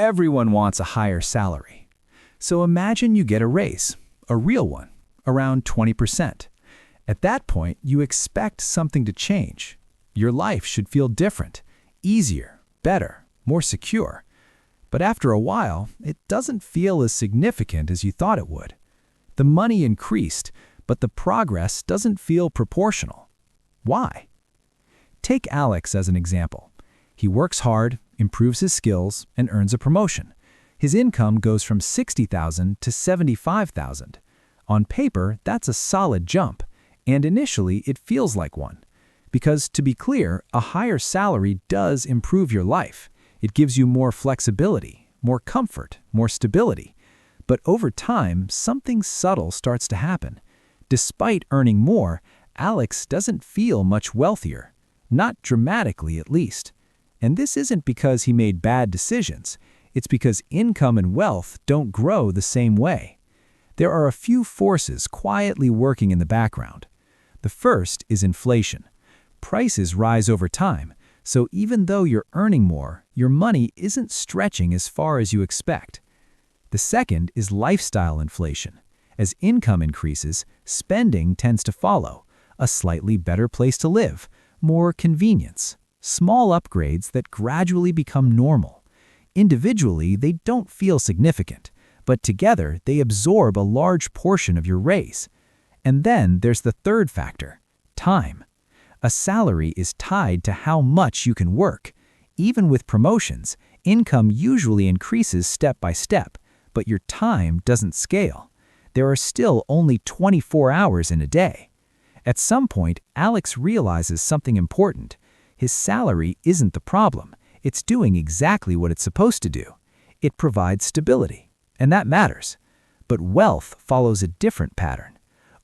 Everyone wants a higher salary. So imagine you get a raise, a real one, around 20%. At that point, you expect something to change. Your life should feel different, easier, better, more secure. But after a while, it doesn't feel as significant as you thought it would. The money increased, but the progress doesn't feel proportional. Why? Take Alex as an example. He works hard, improves his skills, and earns a promotion. His income goes from $60,000 to $75,000. On paper, that's a solid jump, and initially it feels like one. Because, to be clear, a higher salary does improve your life. It gives you more flexibility, more comfort, more stability. But over time, something subtle starts to happen. Despite earning more, Alex doesn't feel much wealthier. Not dramatically, at least. And this isn't because he made bad decisions. It's because income and wealth don't grow the same way. There are a few forces quietly working in the background. The first is inflation. Prices rise over time, so even though you're earning more, your money isn't stretching as far as you expect. The second is lifestyle inflation. As income increases, spending tends to follow. A slightly better place to live, more convenience, small upgrades that gradually become normal. Individually, they don't feel significant, but together they absorb a large portion of your raise. And then there's the third factor, time. A salary is tied to how much you can work. Even with promotions, income usually increases step by step, but your time doesn't scale. There are still only 24 hours in a day. At some point, Alex realizes something important. His salary isn't the problem. It's doing exactly what it's supposed to do. It provides stability, and that matters. But wealth follows a different pattern.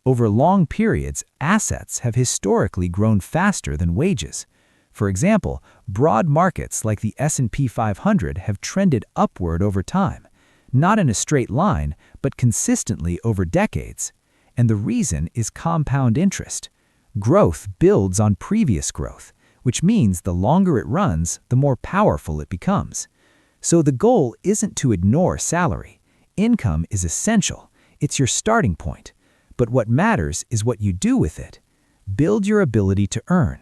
Over long periods, assets have historically grown faster than wages. For example, broad markets like the S&P 500 have trended upward over time, not in a straight line, but consistently over decades. And the reason is compound interest. Growth builds on previous growth, which means the longer it runs, the more powerful it becomes. So the goal isn't to ignore salary. Income is essential. It's your starting point. But what matters is what you do with it. Build your ability to earn.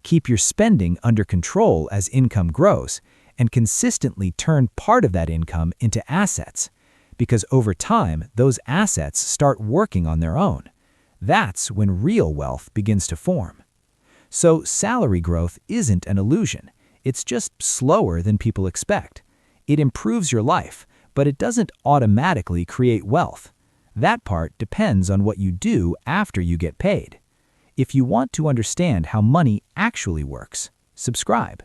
Keep your spending under control as income grows, and consistently turn part of that income into assets. Because over time, those assets start working on their own. That's when real wealth begins to form. So salary growth isn't an illusion. It's just slower than people expect. It improves your life, but it doesn't automatically create wealth. That part depends on what you do after you get paid. If you want to understand how money actually works, subscribe.